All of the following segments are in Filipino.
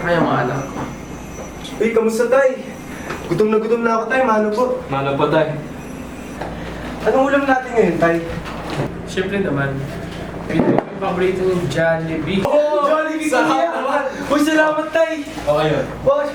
kaya mga anak? Uy, kamusta tay? Gutom na ako tay, mano po. Mano po tayo? Anong ulam natin ngayon tay? Siyempre naman, yung paborito ng Jollibee. Oh, Jollibee Sarap kuya! naman. Uy, salamat tay! Okay yun. Boss!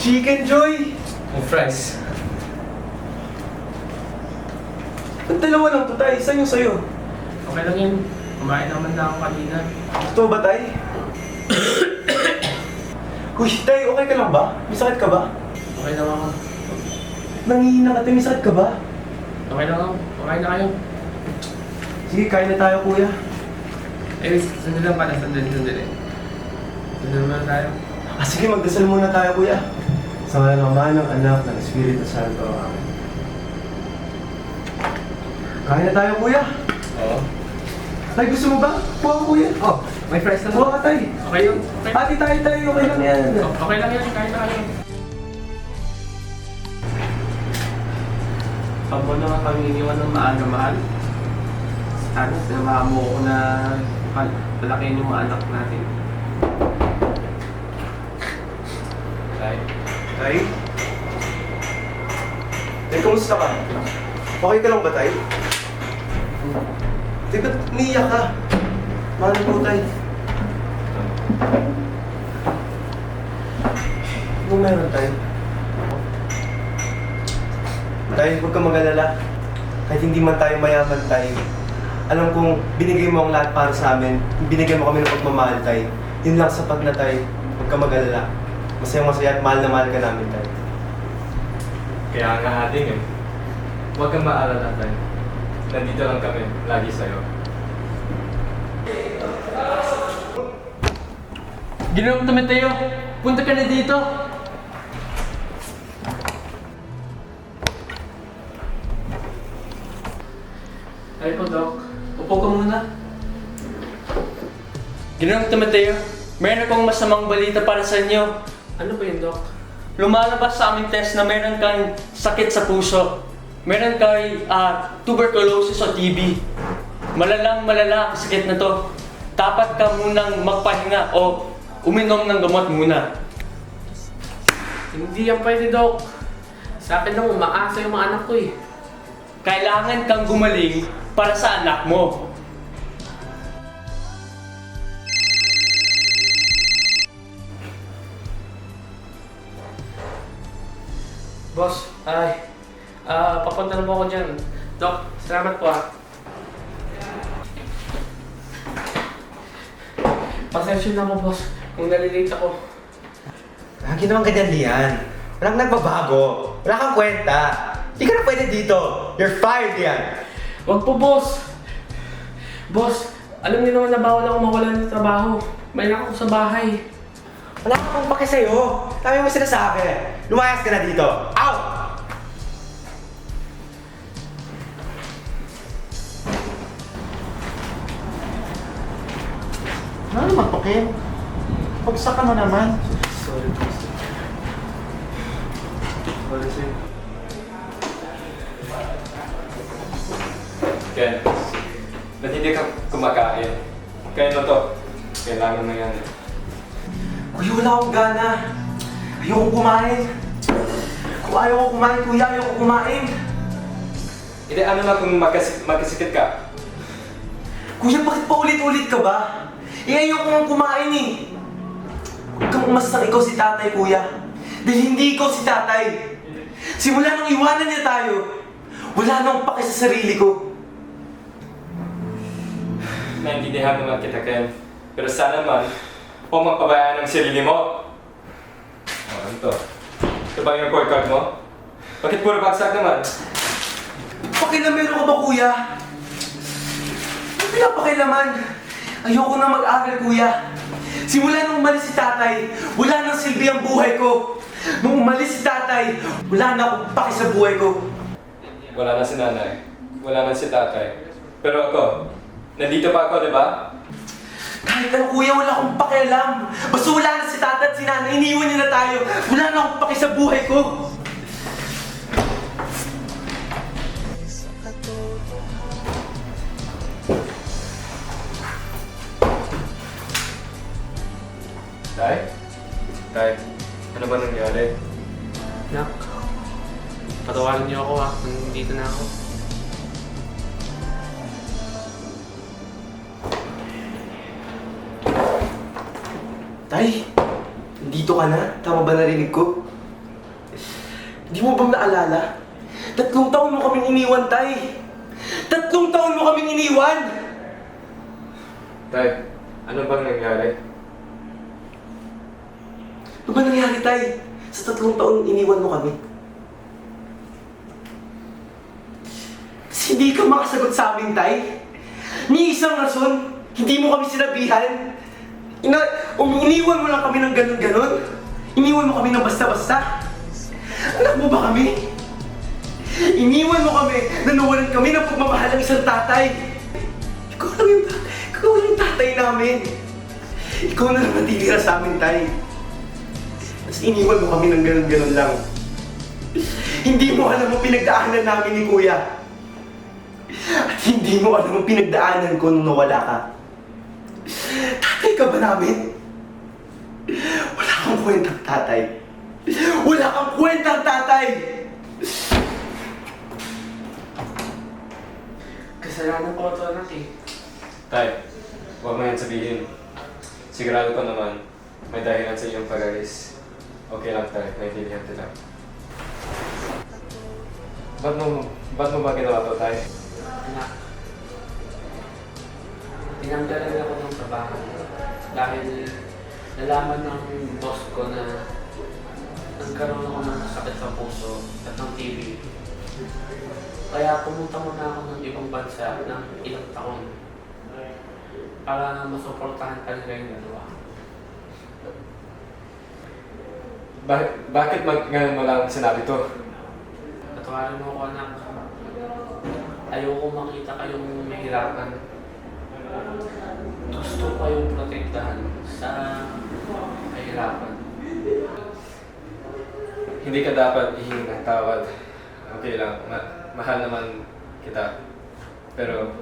Chicken Joy! Yung fries. Ang dalawa lang to tay, isa yung sa'yo. Okay lang yun. Kumain naman na ako kanina. Totoo ba tay? Uy, tay, okay ka lang ba? May sakit ka ba? Okay lang ako. Nangihina ka tay, may sakit ka ba? Okay lang ako. Kumain na kayo. Sige, kain na tayo kuya. Eh, sandali lang pala. Sandali. Sandali muna tayo. Sige, magdasal muna tayo kuya. Sa ngalan ng Ama, ng Anak, ng Espiritu Santo. Amen. Kain na tayo kuya. Oo. Tay, gusto mo ba? Buha ko kuya. Oh, may fries na Buha ka tay. Okay yun. Okay. Ati tayo, okay lang yan. Okay lang yan. Kain na kayo. Pag mo naman kami iniwan ng maaga mahal. Sana sinamahan mo ko na palakihin yung mga anak natin. Tay. Tay? Tay, kamusta ka? Okay ka lang ba tay? Tay, ba't niiyak ka? Mahal po tay. Ano meron tay? Tay, huwag kang mag-alala. Kahit hindi man tayo mayaman tay, alam kong binigay mo ang lahat para sa amin. Binigay mo kami ng pagmamahal tay. Yun lang sapat na tay. Huwag kang mag-alala. Masayang-masaya at mahal na mahal ka namin tay. Kaya nga ating eh. Huwag kang maalala tayo. Nandito lang kami, lagi sa'yo. Ginoong Timoteo, punta ka na dito. Ay po, Doc. Upo ka muna. Ginoong Timoteo, meron akong masamang balita para sa inyo. Ano ba yun, Doc? Lumalabas sa aming test na meron kang sakit sa puso. Meron kay tuberculosis o TB. Malala ang sakit na to. Dapat ka munang magpahinga o uminom ng gamot muna. Hindi yan pwede, Doc. Sa akin lang, umaasa yung mga anak ko eh. Kailangan kang gumaling para sa anak mo. Boss, papunta na po ako dyan. Doc, salamat po ah. Pasensya na po, boss, kung nalilate ako. Lagi naman ganyan Lian. Walang nagbabago. Wala kang kwenta. Hindi ka na pwede dito. You're fired, Lian. Wag po, boss! Boss, alam niyo naman na bawal ako mawalan ng trabaho. May anak ako sa bahay. Wala akong pake sa'yo. Dami mo sinasabi. Lumayas ka na dito. Out! Ano naman to, Ken? Pagsak ka na naman. Sorry, boss. Sorry, sir. Ken, ba't hindi ka kumakain? Kaya mo to. Kailangan mo yan. Kuya, wala akong gana. Ayokong kumain. Kung ayaw ko kumain, kuya, ayaw ko kumain. Hindi, ano na kung magkasikit ka? Kuya, bakit pa ulit-ulit ka ba? Ayaw ko nga kumain eh. Huwag kang umasang ikaw si tatay, kuya. Dahil hindi ikaw si tatay. Simula nung iwanan niya tayo, wala nang pake sa sarili ko. Naintindihan naman kita, Ken. Pero sana man, huwag magpabayaan ng sarili mo. Ano to? Ito ba yung report card mo? Bakit puro bagsak naman? Pakilamero ka ba, kuya? Ano pinapakilaman? Ayoko na mag-aral, kuya. Simula nung umalis si tatay, wala nang silbi ang buhay ko. Nung umalis si tatay, wala na akong paki sa buhay ko. Wala na si nanay. Wala na si tatay. Pero ako, nandito pa ako, di ba? Kahit ano, kuya, wala akong pakialam. Basta wala na si tatay at si nanay, iniwan niya na tayo. Wala na akong paki sa buhay ko. Tay? Tay, ano ba nangyari? Nak, patawarin niyo ako kung dito na ako. Tay, dito ka na? Tama ba narinig ko? Hindi mo bang naalala? 3 taon mo kaming iniwan, Tay! 3 taon mo kaming iniwan! Tay, ano bang nangyari? Ano ba nangyari, Tay? Sa 3 taon iniwan mo kami? Kasi hindi ka makasagot sa amin, Tay. Ni isang rason, hindi mo kami sinabihan. Iniwan mo lang kami ng ganun-ganun. Iniwan mo kami ng basta-basta. Anak mo ba kami? Iniwan mo kami na nawalan kami ng pagmamahal ng isang tatay. Ikaw lang yung tatay namin. Ikaw na lang natitira sa amin, Tay. Tapos iniwan mo kami ng ganun-ganun lang. Hindi mo alam ang pinagdaanan namin ni Kuya. At hindi mo alam ang pinagdaanan ko nung nawala ka. Tatay ka ba namin? Wala kang kwentang tatay. Wala kang kwentang tatay! Kasalanan ko ito, anak eh. Tay, huwag mo yan sabihin. Sigurado ko naman, may dahilan sa iyong pag-alis. Okay lang, Tay. Naintindihan kita. Ba't mo ba ginawa to, Tay? Anak, tinanggalan ako ng trabaho dahil nalaman ng boss ko na nagkaroon ako ng sakit sa puso at ng TB. Kaya pumunta muna ako ng ibang bansa ng ilang taon para masuportahan ka nila yung dalawa. Bakit ngayon mo lang sinabi to? Patawarin mo ako, anak. Ayoko makita kayong mahirapan. Gusto ko kayong protektahan sa kahirapan. Hindi ka dapat ihingi ng tawad. Okay lang, mahal naman kita. Pero,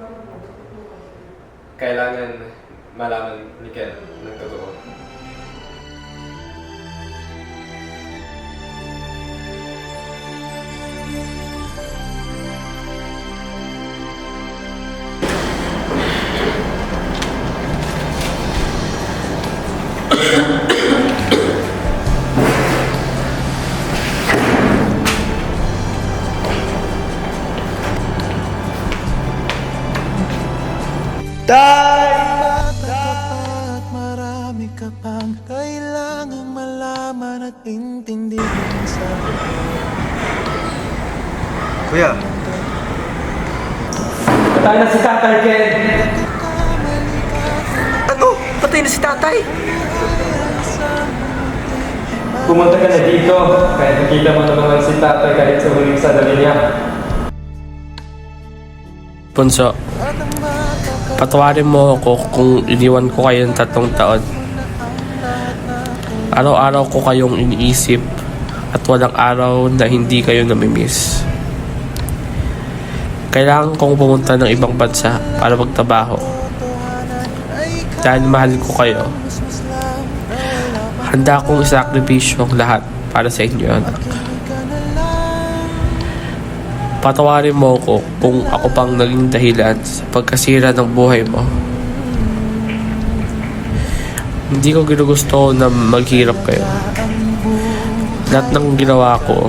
kailangan malaman ni Ken ng totoo. At marami ka pang kailangang malaman at intindihin sa Kuya, Patay na si Tatay Ken! ano? Patay na si tatay? Pumunta ka na dito, kahit nakita mo naman si Tatay kahit sa huling sandali niya. Punso, patawarin mo ako kung iniwan ko kayo ng 3 taon. Araw-araw ko kayong iniisip at walang araw na hindi kayo namimiss. Kailangan kong pumunta ng ibang bansa para magtrabaho. Dahil mahal ko kayo, handa akong isakripisyo ang lahat para sa inyo, anak. Patawarin mo ako kung ako pang naging dahilan sa pagkasira ng buhay mo. Hindi ko ginugusto na maghirap kayo. Lahat ng ginawa ko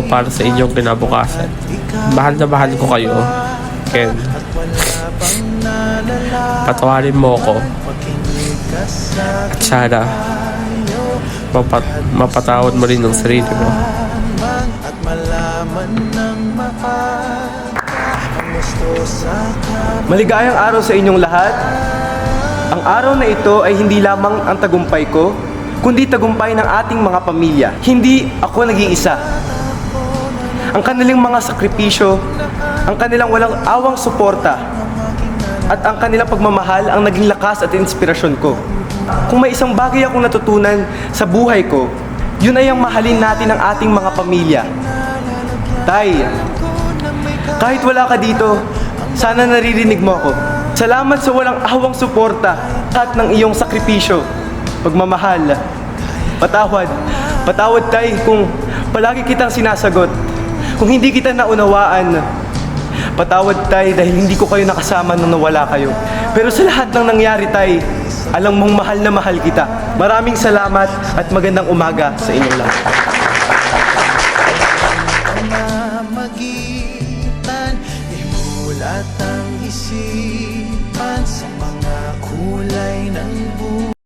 para sa inyong kinabukasan. Mahal na mahal ko kayo, Ken. Patawarin mo ako. At sana, mapatawad mo rin ang sarili mo. at malaman ng maaga ang gusto sa Maligayang araw sa inyong lahat. Ang araw na ito ay hindi lamang ang tagumpay ko, kundi tagumpay ng ating mga pamilya. Hindi ako nag-iisa. Ang kanilang mga sakripisyo, ang kanilang walang awang suporta, at ang kanilang pagmamahal ang naging lakas at inspirasyon ko. Kung may isang bagay akong natutunan sa buhay ko, yun ay ang mahalin natin ang ating mga pamilya. Tay, kahit wala ka dito, sana naririnig mo ako. Salamat sa walang awang suporta at ng iyong sakripisyo. pagmamahal. Patawad. Patawad, Tay, kung palagi kitang sinasagot. Kung hindi kita naunawaan. Patawad, Tay, dahil hindi ko kayo nakasama nung nawala kayo. Pero sa lahat ng nangyari, Tay, alam mong mahal na mahal kita. Maraming salamat at magandang umaga sa inyong lahat. Magitan, imulat ang isipan sa mga kulay ng buhay.